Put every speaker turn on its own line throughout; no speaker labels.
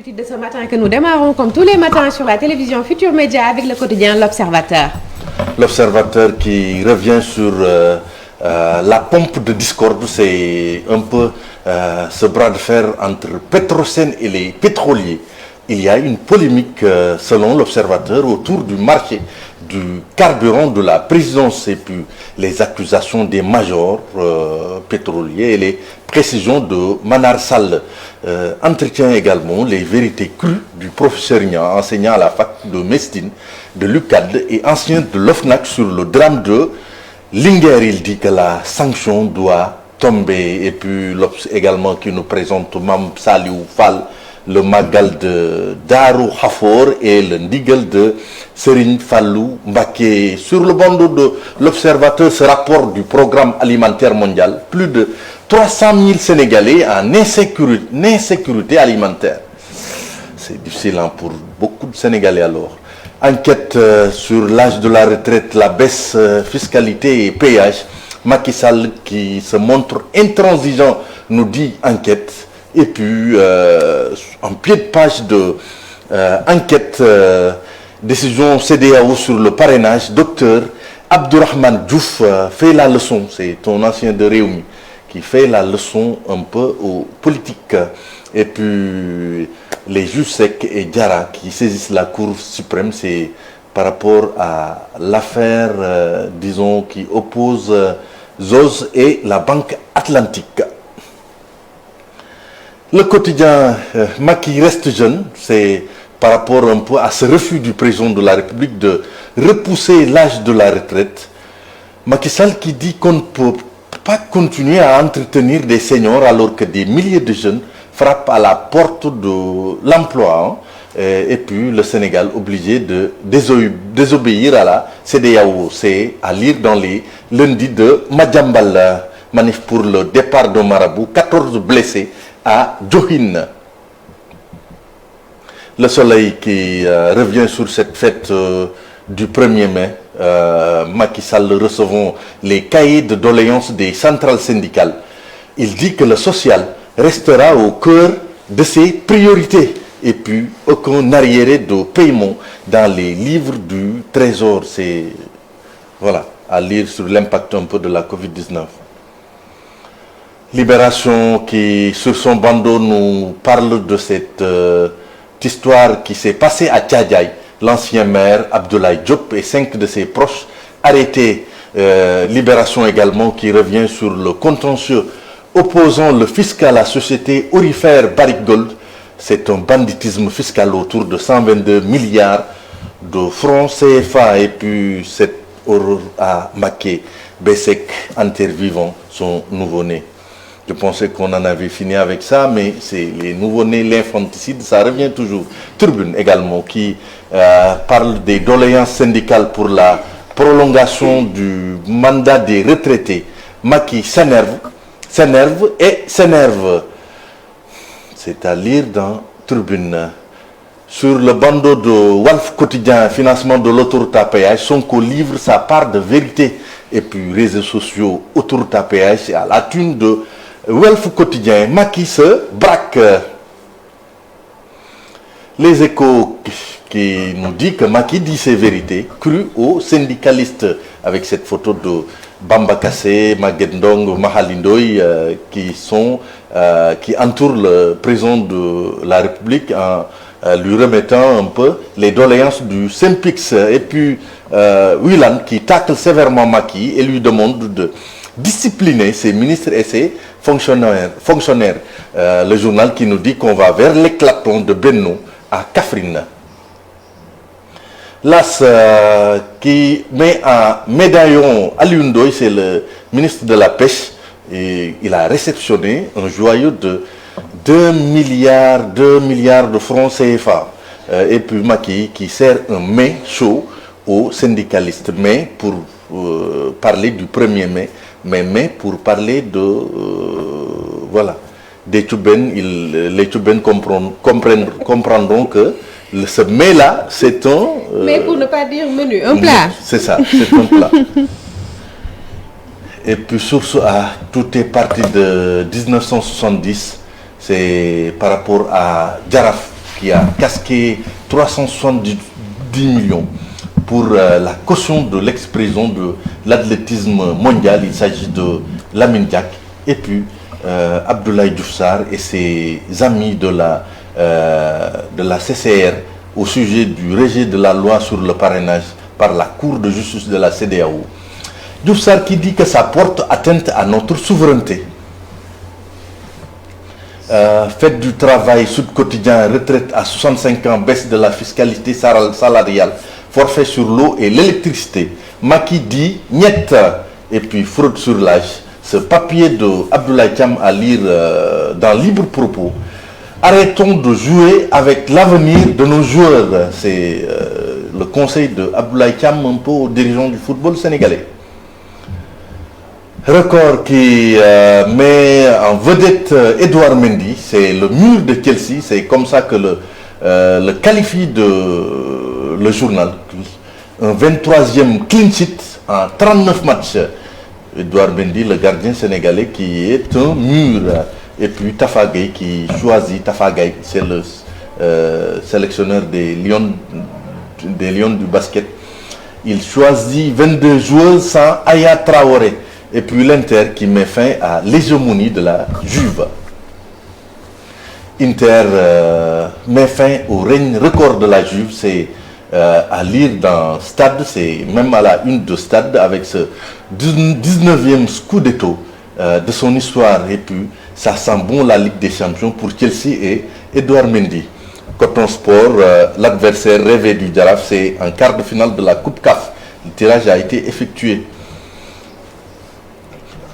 politique de ce matin que nous démarrons comme tous les matins sur la télévision Futur Média avec le quotidien L'Observateur.
L'Observateur qui revient sur la pompe de discorde, c'est un peu ce bras de fer entre Petrosen et les pétroliers. Il y a une polémique, selon l'Observateur, autour du marché du carburant de la présidence et puis les accusations des majors pétroliers et les précisions de Manar Sall. Entretient également les vérités crues du professeur Niang, enseignant à la fac de Mestine, de l'UCAD et ancien de l'OFNAC sur le drame de Linguère. Il dit que la sanction doit tomber. Et puis l'Obs également qui nous présente Mam Saliou Fall, le Magal de Darou Khafor et le Ndigal de Serigne Fallou Mbacké. Sur le bandeau de l'Observateur, ce rapport du programme alimentaire mondial, plus de 300 000 Sénégalais en insécurité alimentaire. C'est difficile pour beaucoup de Sénégalais alors. Enquête sur l'âge de la retraite, la baisse fiscalité et péage. Macky Sall qui se montre intransigeant, nous dit Enquête. Et puis, en pied de page de enquête, décision CEDEAO sur le parrainage, docteur Abdourahmane Diouf fait la leçon. C'est ton ancien de Réumi qui fait la leçon un peu aux politiques. Et puis, les juges Seck et Diarra qui saisissent la Cour suprême, c'est par rapport à l'affaire, disons, qui oppose ZOS et la Banque Atlantique. Le quotidien Macky reste jeune, c'est par rapport un peu à ce refus du président de la République de repousser l'âge de la retraite. Macky Sall qui dit qu'on ne peut pas continuer à entretenir des seniors alors que des milliers de jeunes frappent à la porte de l'emploi. Et puis le Sénégal obligé de désobéir à la CEDEAO. C'est à lire dans les lundis de Madjambal. Manif pour le départ de Marabout, 14 blessés à Djohin. Le Soleil qui revient sur cette fête du 1er mai. Macky Sall recevant les cahiers de doléances des centrales syndicales. Il dit que le social restera au cœur de ses priorités. Et puis aucun arriéré de paiement dans les livres du Trésor. C'est voilà, à lire sur l'impact un peu de la Covid-19. Libération qui, sur son bandeau, nous parle de cette histoire qui s'est passée à Tchadjaï. L'ancien maire Abdoulaye Diop et 5 de ses proches arrêtés. Libération également qui revient sur le contentieux opposant le fisc à la société aurifère Barrick Gold. C'est un banditisme fiscal autour de 122 milliards de francs CFA. Et puis cette horreur à Mbacké, Bessek enterre vivant son nouveau-né. Je pensais qu'on en avait fini avec ça, mais c'est les nouveau-nés, l'infanticide, ça revient toujours. Tribune également qui parle des doléances syndicales pour la prolongation du mandat des retraités. Macky s'énerve et s'énerve. C'est à lire dans Tribune. Sur le bandeau de Walf Quotidien, financement de l'autoroute à péage, Sonko livre sa part de vérité. Et puis réseaux sociaux, autoroute à péage, à la thune de Walf Quotidien, Macky se braque. Les Échos qui nous dit que Macky dit ses vérités crues aux syndicalistes avec cette photo de Bamba Kassé, Maguette Ndong, Mahali Ndoye qui entourent le président de la République en lui remettant un peu les doléances du Synpics. Et puis Willan qui tacle sévèrement Macky et lui demande de discipliner ses ministres et ses fonctionnaires. Le journal qui nous dit qu'on va vers l'éclatement de Benno à Kaffrine. L'AS qui met en médaillon Aliou Ndoye, c'est le ministre de la Pêche, et il a réceptionné un joyau de 2 milliards de francs CFA. Et puis Macky qui sert un mets chaud aux syndicalistes. Mais pour parler du 1er mai, mais pour parler de voilà, des Tchouben, les Tchouben comprendront que ce mets-là, c'est un...
mais pour ne pas dire menu, un plat.
C'est ça, c'est un plat. Et puis source A, tout est parti de 1970. C'est par rapport à Jaraf qui a casqué 370 millions pour la caution de l'ex-président de l'athlétisme mondial. Il s'agit de Lamine Diack et puis Abdoulaye Diouf Sarr et ses amis de la CCR au sujet du rejet de la loi sur le parrainage par la Cour de justice de la CEDEAO. Diouf Sarr qui dit que ça porte atteinte à notre souveraineté. Fête du travail, Sud Quotidien, retraite à 65 ans, baisse de la fiscalité salariale, forfait sur l'eau et l'électricité. Macky dit niet et puis fraude sur l'âge. Ce papier de Abdoulaye Thiam à lire dans Libre Propos. Arrêtons de jouer avec l'avenir de nos joueurs. C'est le conseil de Abdoulaye Thiam un peu aux dirigeants du football sénégalais. Record qui met en vedette Edouard Mendy, c'est le mur de Chelsea, c'est comme ça que le qualifie le journal. Un 23e clean sheet en 39 matchs. Edouard Mendy, le gardien sénégalais qui est un mur. Et puis Tafa Gueye qui choisit, Tafa Gueye, c'est le sélectionneur des Lions du basket. Il choisit 22 joueurs sans Aya Traoré. Et puis l'Inter qui met fin à l'hégémonie de la Juve. Inter met fin au règne record de la Juve. C'est à lire dans Stade, c'est même à la une de Stade avec ce 19e Scudetto de son histoire. Et puis ça sent bon la Ligue des Champions pour Chelsea et Edouard Mendy. Coton Sport, l'adversaire rêvé du Jaraaf, c'est en quart de finale de la Coupe CAF. Le tirage a été effectué.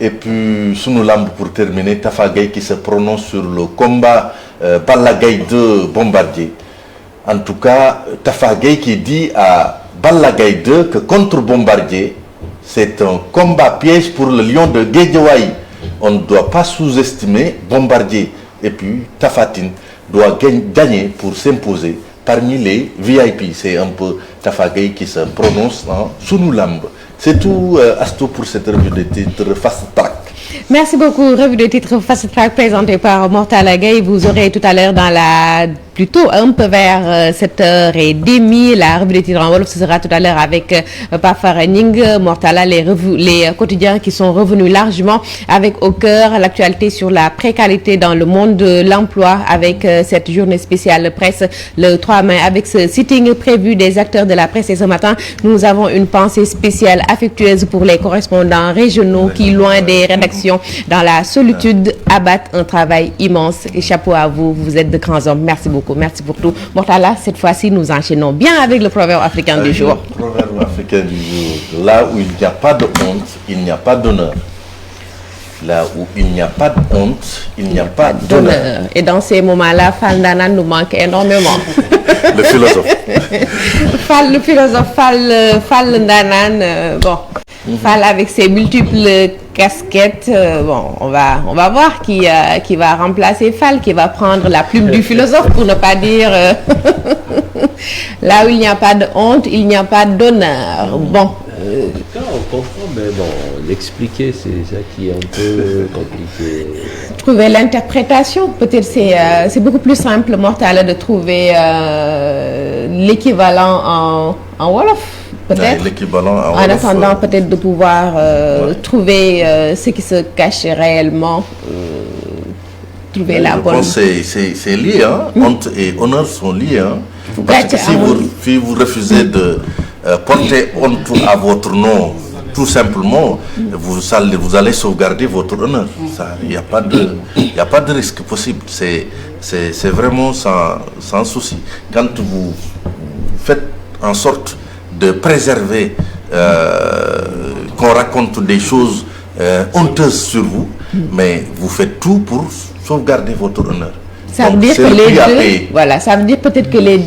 Et puis, Sunu Lamb pour terminer, Tafa Gueye qui se prononce sur le combat Balla Gaye 2 Bombardier. En tout cas, Tafa Gueye qui dit à Balla Gaye 2 que contre Bombardier, c'est un combat piège pour le lion de Guédiawaye. On ne doit pas sous-estimer Bombardier. Et puis, Tapha Tine doit gagner pour s'imposer parmi les VIP. C'est un peu Tafa Gueye qui se prononce en Sunu Lamb. C'est tout, Asto, pour cette revue de titres Fast Track.
Merci beaucoup. Revue de titres Fast Track présentée par Mortala Gueye. Vous aurez tout à l'heure plutôt un peu vers 7h30. La revue de titres en Wolof, ce sera tout à l'heure avec Pafara Ning, Mortala, les quotidiens qui sont revenus largement avec au cœur l'actualité sur la précarité dans le monde de l'emploi avec cette journée spéciale presse le 3 mai avec ce sitting prévu des acteurs de la presse. Et ce matin, nous avons une pensée spéciale affectueuse pour les correspondants régionaux qui, loin des rédactions, dans la solitude, abattent un travail immense. Et chapeau à vous, vous êtes de grands hommes. Merci beaucoup. Merci pour tout. Mortala, cette fois-ci, nous enchaînons bien avec le proverbe africain du jour.
Le proverbe africain du jour. Là où il n'y a pas de honte, il n'y a pas d'honneur. Là où il n'y a pas de honte, il n'y a pas d'honneur.
Et dans ces moments-là, Fall Ndana nous manque énormément.
Le philosophe.
Le philosophe Fall Ndana, bon. Fall avec ses multiples casquettes, bon, on va voir qui va remplacer Fall, qui va prendre la plume du philosophe pour ne pas dire là où il n'y a pas de honte, il n'y a pas d'honneur. Bon.
On comprend, mais bon, l'expliquer, c'est ça qui est un peu compliqué.
Trouver l'interprétation, peut-être c'est beaucoup plus simple, Mortala, de trouver l'équivalent en Wolof. Peut-être, en attendant peut-être de pouvoir trouver ce qui se cache réellement, trouver la bonne.
C'est lié, hein? Honte et honneur sont liés. Hein? Parce que si vous refusez de porter honte à votre nom, tout simplement, vous allez sauvegarder votre honneur. Il n'y a pas de risque possible. C'est vraiment sans souci. Quand vous faites en sorte de préserver, qu'on raconte des choses honteuses sur vous, mais vous faites tout pour sauvegarder votre honneur.
Ça veut dire que les deux, voilà, ça veut dire peut-être que les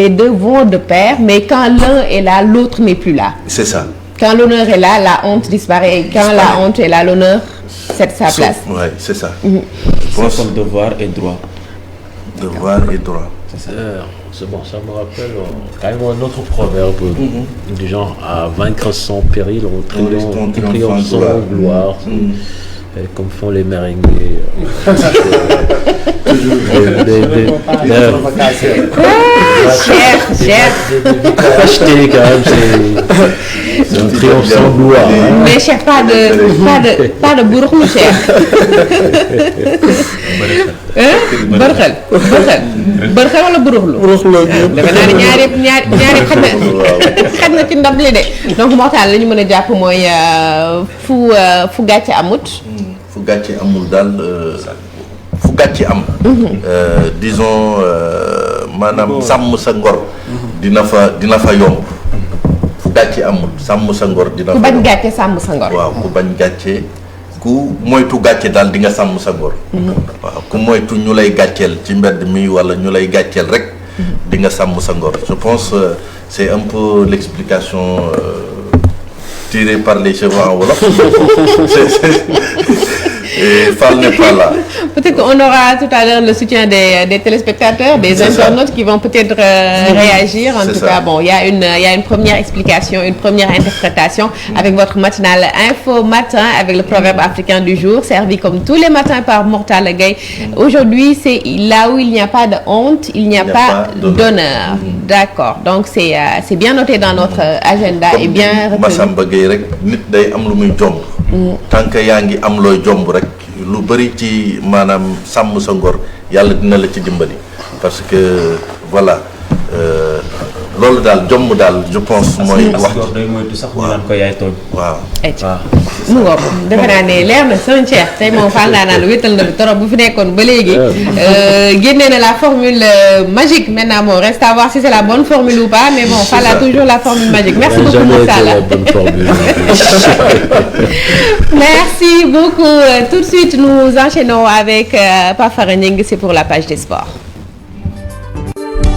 deux vont de pair, mais quand l'un est là, l'autre n'est plus là.
C'est ça.
Quand l'honneur est là, la honte disparaît. Et quand la honte est là, l'honneur cède sa place.
Oui, c'est ça.
C'est comme devoir et droit.
Devoir et droit.
C'est bon, ça me rappelle quand même un autre proverbe du genre à vaincre sans péril, on triomphe sans gloire. comme font les merengues.
Cher.
Acheter quand même, c'est un triomphe sans gloire.
Mais cher, pas de buruxlu cher. bërxel wala buruxlu. defe naa ne ñaari xaj na ci ndab li de. donc Mortalla la ñu mën a jàpp mooy fu gàcce amut.
fu gàcce amul daal fu gàcce am. disons maanaam sàmm sa ngor. dina fa yomb. fu gàcce amul sàmm sa ngor dina fa yomb.
ku bañ gàcce sàmm sa ngor.
waaw ku bañ gàcce. ku moytu gàcce daal di nga sàmm sa ngor. waaw ku moytu ñu lay gàcceel ci mbedd mi wala ñu lay gàcceel rek. di nga sàmm sa ngor je pense c'est un peu l'explication tirée par les cheveux en wolof. Et Fall n'est pas là.
Peut-être qu'on aura tout à l'heure le soutien des téléspectateurs, des internautes qui vont peut-être réagir. En tout cas, bon, il y a une première explication, une première interprétation avec votre matinale Info Matin avec le proverbe africain du jour, servi comme tous les matins par Mortalla Gueye. Aujourd'hui, c'est là où il n'y a pas de honte, il n'y a pas d'honneur. D'accord. Donc c'est bien noté dans notre agenda et bien retenu.
Massamba Gueye rek nit day am lu muy jomb. Tant que yaa ngi am looy jomb rek lu bëri ci maanaam sàmm sa ngor yàlla dina la ci dimbali parce que voilà loolu daal jomb daal je pense mooy wax
day moytu sax ñu naan ko yaay tooñ.
waaw
mu ngoog defe naa ne leer na sëñ Cheikh tey moom Fall naa naan wétal na bi trop bu fi nekkoon ba léegi génnee na la formule magique maintenant bon reste à voir si c'est la bonne formule ou pas mais bon Fall a toujours la formule magique. Merci beaucoup Mortalla. Merci beaucoup. Tout de suite nous enchaînons avec Pape Fara Gningue, c'est pour la page des sports.